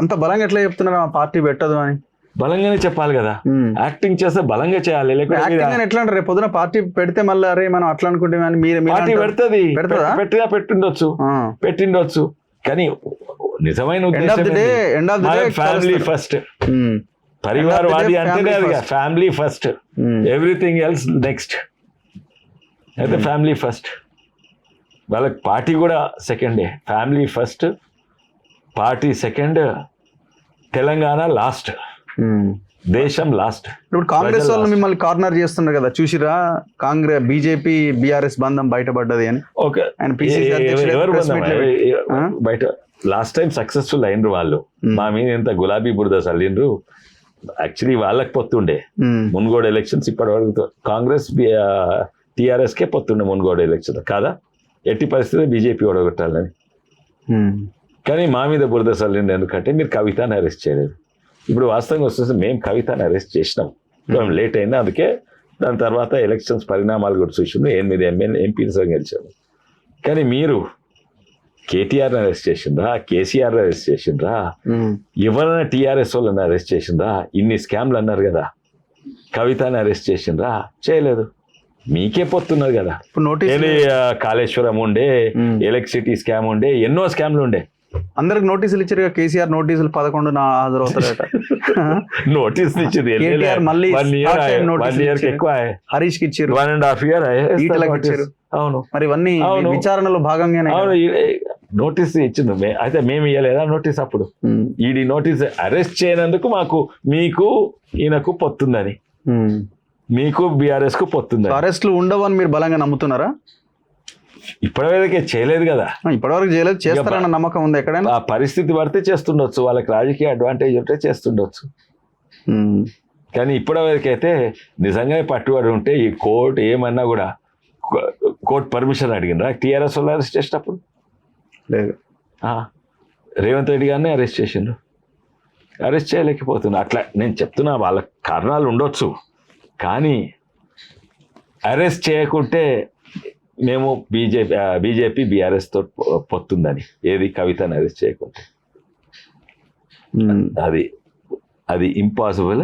అంత బలంగా ఎట్లా చెప్తున్నారు ఆ పార్టీ పెట్టదు అని? బలంగానే చెప్పాలి కదా, యాక్టింగ్ చేస్తే బలంగా చేయాలి. లేకపోతే ఎట్లా అంటారు రేపు పొద్దున పార్టీ పెడితే మళ్ళీ అరే మనం అట్లా అనుకుంటే పార్టీ పెడుతుంది, పెట్టిండొచ్చు కానీ నిజమైన ఉద్దేశం ఫ్యామిలీ ఫస్ట్, పరివారవాది అంటేనే అది family first, everything else next. అయితే ఫ్యామిలీ ఫస్ట్, వాళ్ళకి పార్టీ కూడా సెకండే. Family first, party second, Telangana last, దేశం లాస్ట్. ఇప్పుడు కాంగ్రెస్ వాళ్ళు మిమ్మల్ని కార్నర్ చేస్తున్నారు కదా, చూసిరా కాంగ్రెస్ బీజేపీ బీఆర్ఎస్ బంధం బయటపడ్డది అని. బయట లాస్ట్ టైం సక్సెస్ఫుల్ అయినరు వాళ్ళు, మా మీద ఎంత గులాబీ బురద చల్లిండ్రు. యాక్చువల్లీ వాళ్ళకి పొత్తుండే మున్గోడు ఎలక్షన్స్, ఇప్పటి వరకు కాంగ్రెస్ టీఆర్ఎస్ కే పొత్తుండే మున్గోడు ఎలక్షన్ కాదా, ఎట్టి పరిస్థితి బీజేపీ ఓడగొట్టాలని. కానీ మా మీద బురద చల్లిండు, ఎందుకంటే మీరు కవితని అరెస్ట్ చేయలేదు. ఇప్పుడు వాస్తవంగా వస్తే మేము కవితని అరెస్ట్ చేసినాం, లేట్ అయింది. అందుకే దాని తర్వాత ఎలక్షన్స్ పరిణామాలు కూడా చూసిండు, 8 ఎంపీలు గెలిచాము. కానీ మీరు కేటీఆర్ని అరెస్ట్ చేసిండ్రా, కేసీఆర్ని అరెస్ట్ చేసిండ్రా, ఎవరైనా టీఆర్ఎస్ వాళ్ళని అరెస్ట్ చేసిండ్రా? ఇన్ని స్కామ్లు అన్నారు కదా, కవితని అరెస్ట్ చేసిండ్రా? చేయలేదు. మీకే పొత్తున్నారు కదా. కాళేశ్వరం ఉండే, ఎలక్ట్రిసిటీ స్కామ్ ఉండే, ఎన్నో స్కామ్లు ఉండే. అందరికి నోటీసులు ఇచ్చారు. కేసీఆర్ నోటీసులు 11 హాజరవుతారట. నోటీసులు ఇచ్చారు, హరీష్ కి ఇచ్చారు, 1.5 years ఇచ్చారు. అవును, మరి ఇవన్నీ విచారణలో భాగంగానే నోటీస్ ఇచ్చింది. అయితే మేము ఇవ్వలేదా నోటీస్? అప్పుడు ఈడీ నోటీస్ అరెస్ట్ చేయనందుకు మీకు ఈయనకు పొత్తుందని, మీకు బీఆర్ఎస్ కు పొత్తుంది. అరెస్ట్లు ఉండవని మీరు బలంగా నమ్ముతున్నారా? ఇప్పటివరకే చేయలేదు కదా, ఇప్పటివరకు చేయలేదు, చేస్తారన్న నమ్మకం ఉంది ఎక్కడైనా? ఆ పరిస్థితి పడితే చేస్తుండొచ్చు, వాళ్ళకి రాజకీయ అడ్వాంటేజ్ ఉంటే చేస్తుండొచ్చు. కానీ ఇప్పటివరకైతే నిజంగా పట్టుబడి ఉంటే ఈ కోర్టు ఏమన్నా కూడా, కోర్టు పర్మిషన్ అడిగినరా టీఆర్ఎస్ వాళ్ళు అరెస్ట్ చేసినప్పుడు? లేదు. రేవంత్ రెడ్డి గారిని అరెస్ట్ చేసిండ్రు, అరెస్ట్ చేయలేకపోతున్నా. అట్లా నేను చెప్తున్నా, వాళ్ళ కారణాలు ఉండొచ్చు, కానీ అరెస్ట్ చేయకుంటే మేము బీజేపీ బీఆర్ఎస్ తో పొత్తుందని, ఏది కవితని అరెస్ట్ చేయకుంటే అది ఇంపాసిబుల్.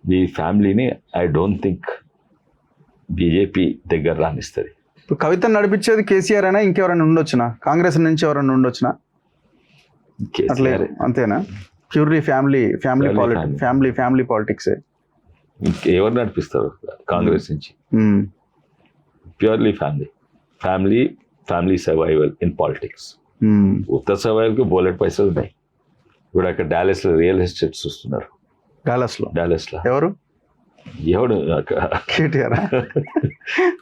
ఈ ఫ్యామిలీని ఐ డోంట్ థింక్ బీజేపీ దగ్గర రానిస్తుంది. ఇప్పుడు కవితను నడిపించేది కేసీఆర్ అయినా ఇంకెవరైనా ఉండొచ్చునా? కాంగ్రెస్ నుంచి ఎవరైనా ఉండొచ్చునా? అంతేనా? Purely family politics. ఎవరు నడిపిస్తారు కాంగ్రెస్ నుంచి? Purely family survival in politics. ఉత్తర సర్వైవల్ కి బోలెట్ పైసలు ఉన్నాయి. ఇప్పుడు అక్కడ డాలస్ లో రియల్ ఎస్టేట్ చూస్తున్నారు. డాలస్ లో ఎవరు కేటీఆర్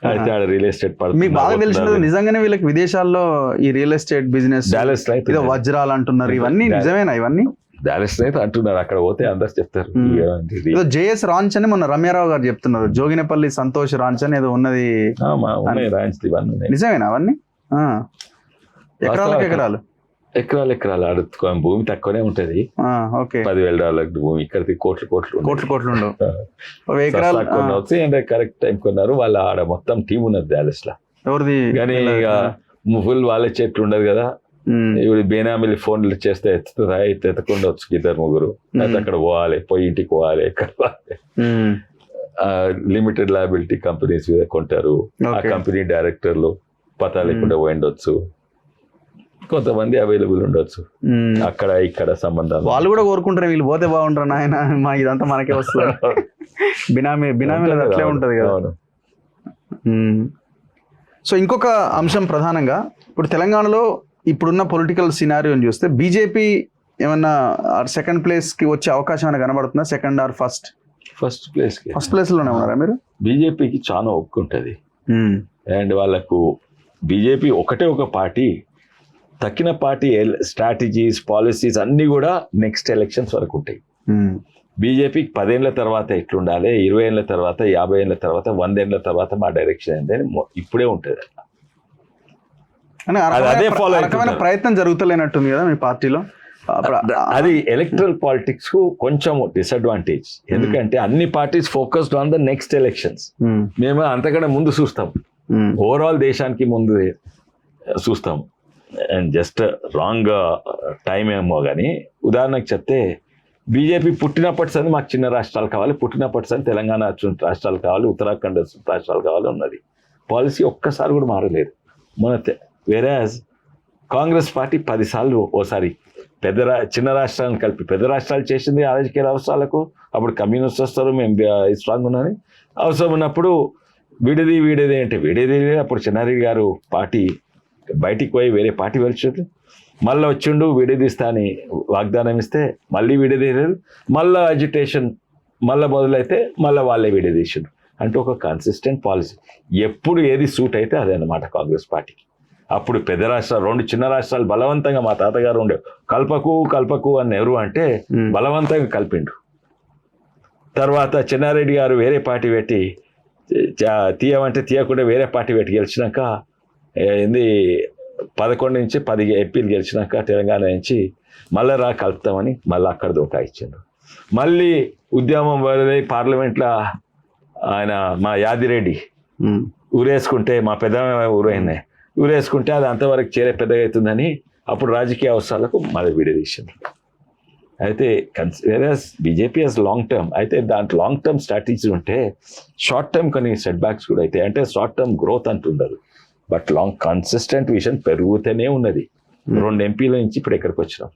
అయితే ఆడ రియల్ ఎస్టేట్ పడుతుంది. మీకు బాగా తెలిసినది నిజంగానే వీళ్ళకి విదేశాల్లో ఈ రియల్ ఎస్టేట్ బిజినెస్, డాలస్ లో వజ్రాలు అంటున్నారు, ఇవన్నీ నిజమేనా? ఇవన్నీ డాలస్ అయితే అంటున్నారు, అక్కడ పోతే అందరు చెప్తారు. జేఎస్ రాంచ్ అని మొన్న రమ్యారావు గారు చెప్తున్నారు, జోగినపల్లి సంతోష్ రాంచ్ అని ఏదో ఉన్నది, నిజమేనా అవన్నీ? ఎకరాలు అడుగుకో, భూమి తక్కువనే ఉంటది. $10,000 భూమి, ఇక్కడ కోట్లు ఉండవు. కరెక్ట్ టైం కొన్నారు వాళ్ళు. ఆడ మొత్తం టీం ఉన్నది డాలస్ లో. ఎవరిది? కానీ ఇక ఫుల్ వాళ్ళ చెట్లు ఉండదు కదా. ఇప్పుడు బేనామీలు ఫోన్లు చేస్తే ఎత్తుతుందా? ఎత్తకుండా వచ్చు 2-3. అయితే అక్కడ పోయి ఇంటికి పోవాలి, లిమిటెడ్ లయబిలిటీ కంపెనీస్ మీద కొంటారు. ఆ కంపెనీ డైరెక్టర్లు పతా లేకుండా పోయిండొచ్చు, కొంతమంది అవైలబుల్ ఉండొచ్చు. అక్కడ ఇక్కడ సంబంధాలు వాళ్ళు కూడా కోరుకుంటారు, వీళ్ళు పోతే బాగుంటారు నాయన, మా ఇదంతా మనకే వస్తుంది. బినామీ అట్లే ఉంటది కదా. సో ఇంకొక అంశం ప్రధానంగా, ఇప్పుడు తెలంగాణలో ఇప్పుడున్న పొలిటికల్ సినారియోని చూస్తే బీజేపీ ఏమన్నా సెకండ్ ప్లేస్ కి వచ్చే అవకాశం ఏమైనా కనబడుతుందా? సెకండ్ ఆర్ ఫస్ట్ ప్లేస్ లోనే ఉన్నారా మీరు? బీజేపీకి చాలా ఒప్పుకుంటది. అండ్ వాళ్ళకు బీజేపీ ఒక పార్టీ, తక్కిన పార్టీ స్ట్రాటజీస్, పాలసీస్ అన్ని కూడా నెక్స్ట్ ఎలక్షన్స్ వరకు ఉంటాయి. బీజేపీకి 10 ఏళ్ల తర్వాత ఎట్లుండాలి, 20 ఏళ్ల తర్వాత, 50 ఏళ్ల తర్వాత, 100 ఏళ్ల తర్వాత మా డైరెక్షన్ ఏంటని ఇప్పుడే ఉంటుంది. అదే ఫాలో ప్రయత్నం జరుగుతలేనట్టుంది కదా మీ పార్టీలో. అది ఎలక్ట్రల్ పాలిటిక్స్ కు కొంచెం డిసడ్వాంటేజ్. ఎందుకంటే అన్ని parties focused on the next elections. మేము అంతకన్నా ముందు చూస్తాం, ఓవరాల్ దేశానికి ముందు చూస్తాం. జస్ట్ రాంగ్ టైం ఏమో కానీ ఉదాహరణకు చెప్తే బీజేపీ పుట్టినప్పటి సంది మాకు చిన్న రాష్ట్రాలు కావాలి, పుట్టినప్పటి సంది తెలంగాణ రాష్ట్రాలు కావాలి, ఉత్తరాఖండ్ రాష్ట్రాలు కావాలి ఉన్నది. పాలసీ ఒక్కసారి కూడా మారలేదు. వేరే కాంగ్రెస్ పార్టీ 10 సార్లు ఓసారి చిన్న రాష్ట్రాలను కలిపి పెద్ద రాష్ట్రాలు చేసింది ఆ రాజకీయ అవసరాలకు. అప్పుడు కమ్యూనిస్ట్ వస్తారు, మేము స్ట్రాంగ్ ఉన్నాని. అవసరం ఉన్నప్పుడు విడిది అంటే విడేది. అప్పుడు చెన్నారెడ్డి గారు పార్టీ బయటికి పోయి వేరే పార్టీ వెళ్తుంది, మళ్ళీ వచ్చిండు విడదీస్తా అని వాగ్దానం ఇస్తే మళ్ళీ విడదీయలేదు, మళ్ళీ అజిటేషన్ మళ్ళీ మొదలైతే మళ్ళీ వాళ్ళే విడదీసిండు. అంటే ఒక కన్సిస్టెంట్ పాలసీ, ఎప్పుడు ఏది సూట్ అయితే అదే అన్నమాట కాంగ్రెస్ పార్టీకి. అప్పుడు పెద్ద రాష్ట్రాలు 2 చిన్న రాష్ట్రాలు బలవంతంగా మా తాతగారు ఉండే కల్పకు అని ఎవరు అంటే బలవంతంగా కలిపిండు. తర్వాత చెన్నారెడ్డి గారు వేరే పార్టీ పెట్టి తీయమంటే తీయకుండా వేరే పార్టీ పెట్టి గెలిచినాక 11 నుంచి 10 ఎంపీలు గెలిచినాక తెలంగాణ నుంచి మళ్ళీ కలుపుతామని మళ్ళీ అక్కడ దోకా ఇచ్చిండు. మళ్ళీ ఉద్యమం వదిలే పార్లమెంట్లో ఆయన మా యాదిరెడ్డి ఊరేసుకుంటే, మా పెద్ద ఊరేసుకుంటే అది అంతవరకు చేరే పెద్దగా అవుతుందని అప్పుడు రాజకీయ అవసరాలకు మళ్ళీ విడదీసిండ్రు. అయితే బీజేపీ హెస్ లాంగ్ టర్మ్, అయితే దాంట్లో లాంగ్ టర్మ్ స్ట్రాటజీ ఉంటే షార్ట్ టర్మ్ కొన్ని సెట్ బ్యాక్స్ కూడా అయితే, అంటే షార్ట్ టర్మ్ గ్రోత్ అంటుండదు, బట్ లాంగ్ కన్సిస్టెంట్ విజన్ పెరుగుతూనే ఉన్నది. 2 ఎంపీల నుంచి ఇప్పుడు ఎక్కడికి వచ్చినాం.